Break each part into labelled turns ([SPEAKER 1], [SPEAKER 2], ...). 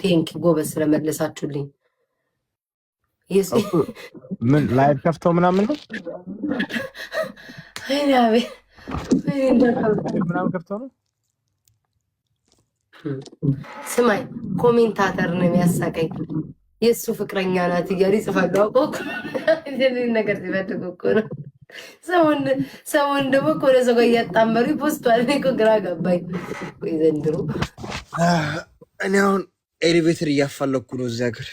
[SPEAKER 1] ቴንክ ጎበዝ ስለመለሳችሁልኝ።
[SPEAKER 2] ምን ላይቭ ከፍተው ምናምን ነው ምናምን ከፍተው ነው።
[SPEAKER 1] ስማኝ ኮሜንታተር ነው የሚያሳቀኝ። የእሱ ፍቅረኛ ናት እያሉ ይጽፋሉ። አውቆ ነገር ሲፈልጉ እኮ ነው። ሰውን ደግሞ ከሆነ ሰው ጋር እያጣመሩ ፖስቷል። እኔ እኮ ግራ ገባኝ። ወይ ዘንድሮ
[SPEAKER 3] እኔ አሁን ኤሌቬተር እያፋለኩ ነው እዚህ ሀገር።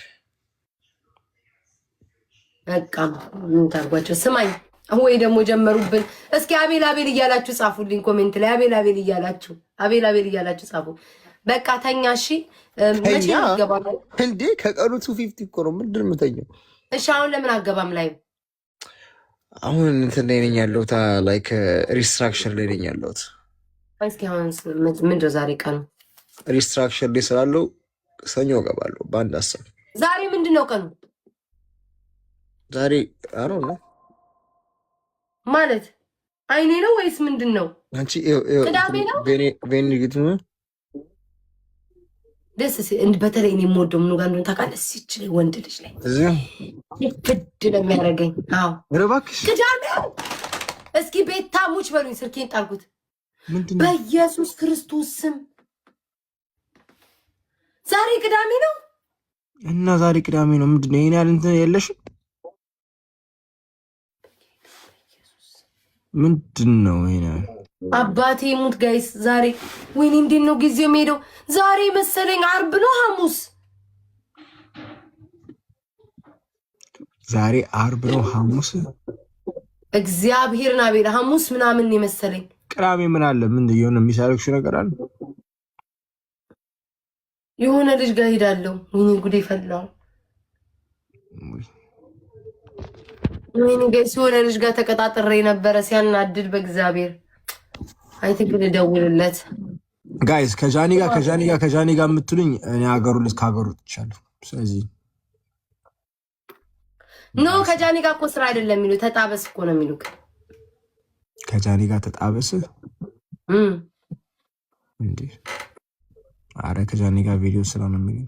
[SPEAKER 1] በቃ ምን ታርጓቸው። ስማኝ ወይ ደግሞ ጀመሩብን። እስኪ አቤል አቤል እያላችሁ ጻፉልኝ ኮሜንት ላይ አቤል አቤል እያላችሁ ጻፉ። በቃ ተኛ። እሺ መቼ ይገባል
[SPEAKER 3] እንዴ? ከቀኑ 250 እኮ ነው። ምንድን የምተኛው?
[SPEAKER 1] እሺ አሁን ለምን አገባም ላይ?
[SPEAKER 3] አሁን እንትን ላይ ነኝ ያለሁት፣ ላይክ ሪስትራክሽን ላይ ነኝ ያለሁት።
[SPEAKER 1] እስኪ አሁን ምንድን ዛሬ ቀኑ?
[SPEAKER 3] ሪስትራክሽን ላይ ስላለው ሰኞ እገባለሁ በአንድ ሀሳብ።
[SPEAKER 1] ዛሬ ምንድን ነው ቀኑ?
[SPEAKER 3] ዛሬ አሮ ነው
[SPEAKER 1] ማለት አይኔ ነው ወይስ ምንድን ነው?
[SPEAKER 3] አንቺ
[SPEAKER 1] ቅዳሜ ነው
[SPEAKER 3] ቤኒግት ነው
[SPEAKER 1] ደስ በተለይ እኔ የምወደው ምን ጋር እንደሆነ ታውቃለህ? ሲችል ወንድ ልጅ ላይ ፍድ ነው የሚያደርገኝ። አዎ
[SPEAKER 3] እባክሽ
[SPEAKER 1] ቅዳሜ። እስኪ ቤታሙች በሉኝ። ስልኬን ጣልኩት በኢየሱስ ክርስቶስ ስም። ዛሬ ቅዳሜ ነው
[SPEAKER 2] እና ዛሬ ቅዳሜ ነው። ምንድን ነው ይሄን ያህል እንትን የለሽም? ምንድን ነው ይሄን ያህል?
[SPEAKER 1] አባቴ ሙት ጋይስ ዛሬ ወይኔ እንዴት ነው ጊዜው የሚሄደው? ዛሬ መሰለኝ አርብ ነው ሐሙስ?
[SPEAKER 2] ዛሬ አርብ ነው ሐሙስ?
[SPEAKER 1] እግዚአብሔርን አቤል ሐሙስ ምናምን መሰለኝ።
[SPEAKER 2] ቅዳሜ ምን አለ? ምን የሆነ የሚሳለክሽ ነገር አለ?
[SPEAKER 1] የሆነ ልጅ ጋር ሄዳለሁ። ወይኔ ጉዴ ፈላው። ወይኔ ጋይስ የሆነ ልጅ ጋር ተቀጣጥሬ ነበረ ሲያናድድ በእግዚአብሔር። አይ ቲንክ ልደውልለት
[SPEAKER 2] ጋይስ። ከጃኒ ጋር የምትሉኝ እኔ ሀገሩ ልጅ ከሀገሩ ትቻለሁ። ስለዚህ
[SPEAKER 1] ኖ ከጃኒ ጋር እኮ ስራ አይደለም የሚሉ ተጣበስ እኮ ነው የሚሉ።
[SPEAKER 2] ከጃኒ ጋር ተጣበስ እንዴ? አረ ከጃኒ ጋር ቪዲዮ ስራ ነው የሚሉ።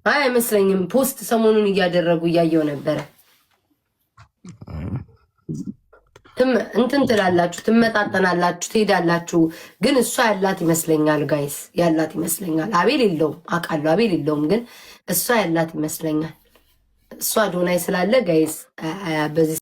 [SPEAKER 1] አይ አይመስለኝም። ፖስት ሰሞኑን እያደረጉ እያየው ነበረ። እንትን ትላላችሁ፣ ትመጣጠናላችሁ፣ ትሄዳላችሁ። ግን እሷ ያላት ይመስለኛል ጋይስ፣ ያላት ይመስለኛል። አቤል የለውም አውቃለሁ፣ አቤል የለውም። ግን እሷ ያላት ይመስለኛል። እሷ ዶናይ ስላለ ጋይስ በዚህ